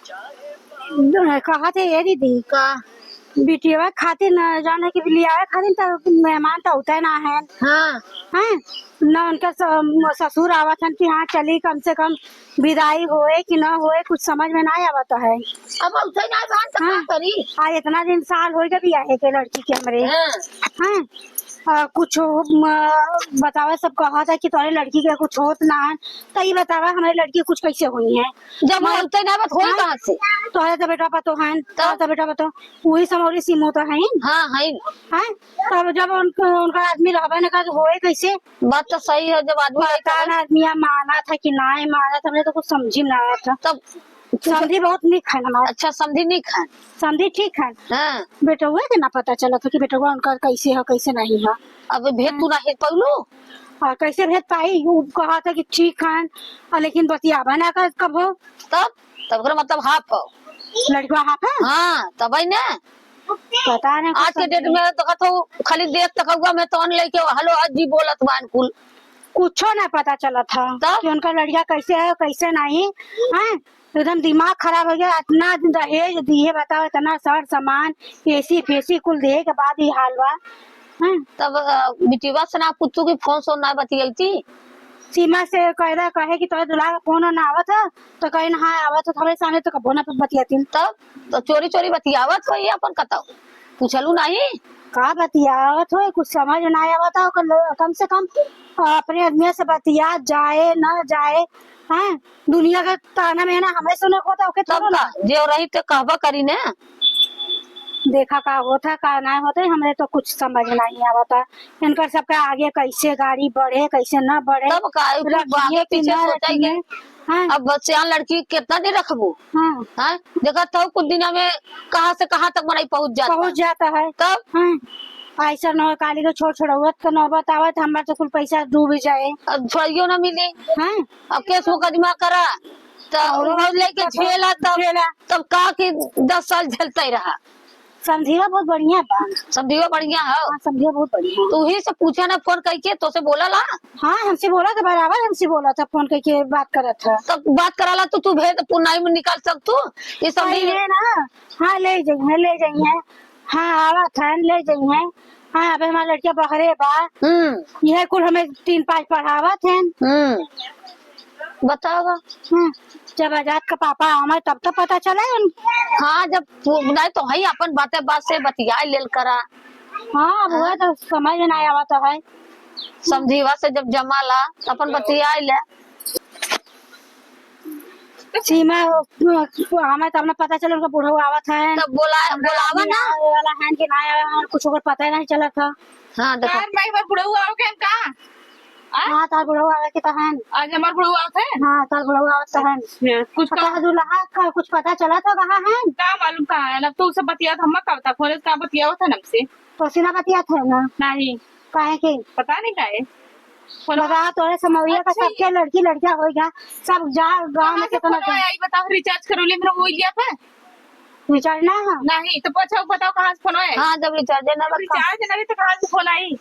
कहा थे ये दीदी का बिटिया खातिर न जाने के लिए आए खातिर तो मेहमान तो होता है ना है। हाँ हैं न उनका ससुर आवत हन कि हाँ चली कम से कम विदाई होए कि न होए कुछ समझ में ना आवत है। अब उठे ना भान तो हाँ का करी। आज इतना दिन साल हो गए भी आए के लड़की के हमरे हाँ हैं। कुछ बतावा सब कहा था कि तुम्हारी लड़की के कुछ होत ना है तो ये बतावा हमारी लड़की कुछ कैसे हुई है। जब मैं उठे ना बात होई हाँ, कहां से। तोहरे तो बेटा पतो है तो बेटा पतो वही समौरी सीमो तो है हाँ है हैं। तब जब उनका आदमी रहबे न कर होए कैसे बात तो सही है। जब आदमी नहीं पता था ना आदमी माना था कि ना माना था हमने तो कुछ समझी ना आया था। तब समझी बहुत नहीं खान हमारा अच्छा समझी नहीं खान। समझी ठीक है। हाँ बेटा हुआ के ना पता चला था कि बेटा हुआ उनका कैसे है कैसे नहीं है। अब भेद तू ना हेत पगलू। और कैसे भेद पाई वो कहा था कि ठीक है और लेकिन बतियाबा ना कर कब हो तब तब ओकरा मतलब हाफ हो। लड़का हाफ है। हाँ तब है ना पता नहीं आज के डेट में तो कहतो खाली देख तक हुआ मैं तो लेके हेलो अजी बोलत बान कुल कुछो ना पता चला था तब कि उनका लड़का कैसे है कैसे नहीं है। एकदम दिमाग खराब हो गया इतना दहेज दिए बताओ इतना सर सामान एसी फेसी कुल दिए के बाद ही हाल हुआ है। तब बिटिवा से ना कुछ की फोन सोन ना बतियलती। सीमा से कहे कि तोरे दुल्हा का फोन ना आवत है तो कहीं ना हाँ आवत तो हमारे सामने तो कबो ना बतियाती तब तो चोरी चोरी बतियावत हो अपन कताऊ पूछलू नहीं। का बतियावत हो कुछ समझ ना आवत हो कम से कम अपने आदमी से बतिया जाए ना जाए हैं। दुनिया का ताना में ना हमें सुने को होता ओके तब थोड़ा का ना जो रही तो कहबा करी ने। देखा का होता का ना होता हमें तो कुछ समझ नहीं आवता इनकर सबका आगे कैसे गाड़ी बढ़े कैसे न बढ़े तब का आगे रखिए कि पीछे न सोचाइए। रखिए। हाँ अब बच्चे लड़की कितना दिन रखबू। हाँ हाँ देखा तो कुछ दिन में कहाँ से कहाँ तक मनाई पहुंच जाता। पहुंच जाता है। तब हाँ ऐसा न काली को छोड़ छोड़त तो नौबत आवत हमारा तो कुल पैसा डूब जाए। अब छोड़ियो ना मिले। हाँ अब केस मुकदमा करा तो लेके झेला तब का कि 10 साल झेलता ही रहा। समझिएगा बहुत बढ़िया बा। समझियो बढ़िया है। हाँ समझिए बहुत बढ़िया। तू ही से पूछा ना फोन करके तो से बोला ला। हाँ हमसे बोला था बराबर हमसे बोला था फोन करके बात करा था। तब बात कराला तो तू भेद पुनाई में निकाल सक तू ये सब नहीं है ना। हाँ ले जाइए हाँ आवा था ले जाइए। हाँ अबे हमारा लड़किया बहरे बा यह कुल हमें 3-5 पढ़ावा थे। बताओगा। जब आजाद का पापा आवा तब तो पता चला। हाँ जब नहीं तो है अपन बातें बात से बतिया लेल करा। हाँ अब हुआ तो समझ में नहीं आवा तो है। समझीवा से जब जमा ला तो अपन बतिया ले। सीमा हमें तब ना पता चला उनका बूढ़ा आवत है तब बोलावा ना वाला है कि ना आया कुछ और पता ही नहीं चला था। हाँ देखो मैं बार बुढ़ऊ आओ के का हाँ तार बूढ़ा आवे के तो है। आज हमार बुढ़ऊ आओ थे। हाँ तार बूढ़ा आवत तो है। कुछ पता है दूल्हा का कुछ पता चला था कहाँ है। का मालूम कहाँ है ना तो उसे बतिया था हम कब तक फोन का बतिया था हमसे तो सीना बतिया थे ना नहीं काहे के पता नहीं का है लगा तोरे समौरिया का सबके लड़की लड़किया हो गया सब जा गाँव में कितना आई बताओ रिचार्ज करो ले मेरा वो लिया था रिचार्ज ना है। नहीं तो पूछो बताओ कहाँ से फोन आया। हाँ जब रिचार्ज ना रिचार्ज नहीं तो कहाँ से फोन आई।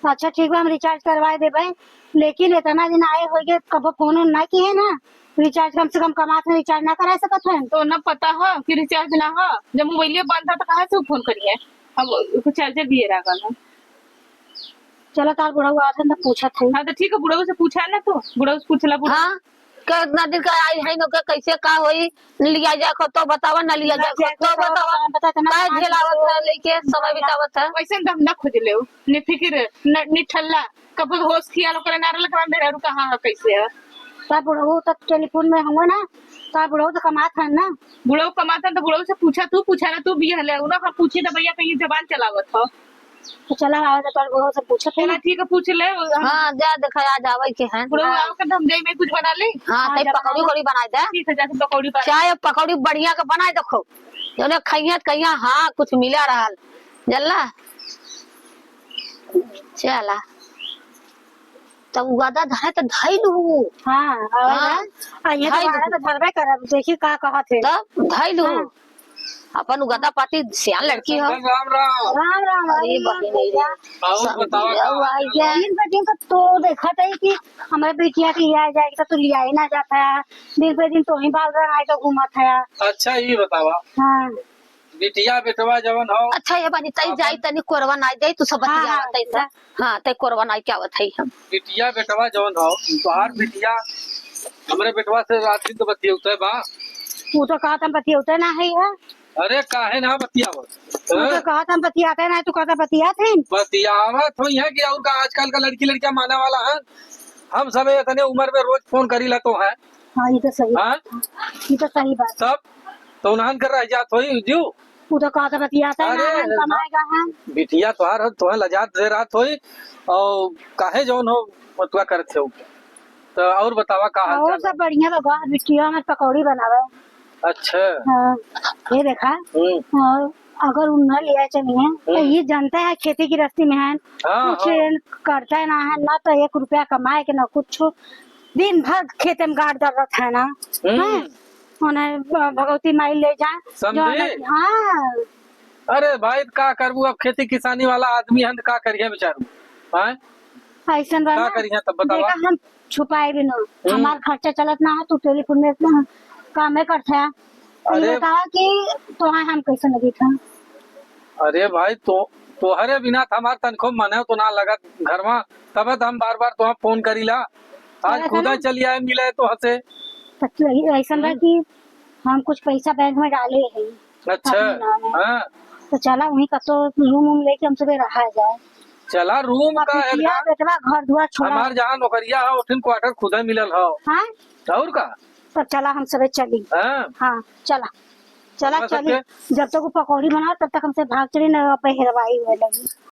अच्छा ठीक है हम रिचार्ज करवाए दे भाई लेकिन इतना दिन आए हो गए कब फोन ना किए ना रिचार्ज कम से कम कमात में रिचार्ज ना करा सकत है। तो न पता है कि रिचार्ज ना हो जब मोबाइल बंद था तो कहाँ से फोन करिए अब चार्जर दिए रहा ना। चलो तार बुढ़ा आते तो पूछा थे। हाँ तो ठीक है बुढ़ऊ से पूछा ना तो बुढ़ऊ से पूछला हाँ कितना दिन का आई है नो कैसे का होई लिया जा तो बतावा ना लिया जा तो बतावा काय झेलावत है लेके समय बितावत है। वैसे हम ना खोज ले नि फिक्र नि ठल्ला कब होश खियाल करे नारल करा मेरा रू कहाँ है कैसे है। तार बुढ़ा तक टेलीफोन में होंगे ना तार बुढ़ा तो कमात है ना। बुढ़ऊ कमाता तो बुढ़ऊ से पूछा ना तू भी हले उन्हें पूछी तो भैया कहीं जबान चलावत हो तो चला आवे तो तार बुढ़ा से पूछा थे ना। ठीक है पूछ ले। हाँ जा देखा आज आवे के हैं बुढ़ऊ आओ के हम जाई में कुछ बना ले। हाँ तई पकौड़ी कोड़ी बनाई दे। ठीक है जाके पकौड़ी बना चाय पकौड़ी बढ़िया के बनाई देखो जोने खइया कहिया हाँ कुछ मिला रहा जल्ला चला तब उगादा धाय तो धाई लू। हाँ ये तो धरबे कर देखी का कहा थे तब धाई लू अपन उगदा पाती सियान लड़की हो। राम राम। राम राम अरे बहिनी रे, और बतावा दिन पे दिन तो देखा था कि हमारे बेटिया के लिया जाएगा तो लिया ही ना जाता है। दिन पे दिन तो ही बाल रंग आए तो घूमत है। अच्छा ये बतावा हाँ बिटिया बेटवा जवन हो अच्छा ये बानी तई जाई तनी कोरवा नाई जाई तू सब बतिया हाँ, तई से। हां तई कोरवा नाई क्या बताई हम। बिटिया बेटवा जवन हो तोहार बिटिया हमरे बेटवा से रात दिन तो बतियौते बा। वो तो कहा था बतियाते ना है यार। अरे काहे ना बतियावत वो तो कहा था बतियाते ना, तू कहता बतियाते हैं। बतियावत हो है कि और का आजकल का लड़की लड़कियां माने वाला है। हम सब इतने उम्र में रोज फोन करी ला तो है। हाँ ये तो सही हाँ ये तो सही बात। सब तो उन्हान कर रह जात होई जो वो तो कहा था बतियाता है ना, अरे, हम कमाएगा है। बिटिया तोहार हो तोहे लजात दे रात होई और काहे जवन हो मतवा करते हो। तो और बतावा का हाल और चाल सब बढ़िया बा। बिटिया में पकौड़ी बनावे। है? अच्छा हाँ ये देखा। और अगर उन्हें लिया चलिए तो ये जानता है खेती की रस्ती में है। हाँ, कुछ करता है ना है ना तो 1 रुपया कमाए के ना कुछ। दिन भर खेत में गाड़ दर्द है ना। हाँ, उन्हें भगवती माई ले जाए। समझे? हाँ अरे भाई का करबू अब खेती किसानी वाला आदमी है का करिए बेचारू। हैं ऐसा का करिए तब बतावा। देखा हम छुपाए भी ना। हमारा खर्चा चलत ना है तो टेलीफोन में इतना काम है करता है। अरे, ये बतावा कि तो हम कैसे लगी था। अरे भाई तो तोहरे बिना हमार तनखो मने तो ना लगत घर में तब हम बार बार तो फोन करीला। आज अरे खुदा ना। चली आए मिले तो हंसे। तो ऐसा था कि हम कुछ पैसा बैंक में डाले हैं अच्छा अपने नाम है। हाँ तो चला वहीं का तो रूम वूम लेके हम सुबह रहा जाए। चला रूम का है बिटिया बेटवा घर दुआर छोड़ा। हमार जहाँ नौकरिया है उठिन क्वार्टर खुदा मिलल हो। हाँ और का तो चला हम सुबह चली। हाँ हाँ चला चला अपना चली। जब तक वो पकौड़ी बना तब तक हमसे भाग चली ना, पहरवाई हुए लगी।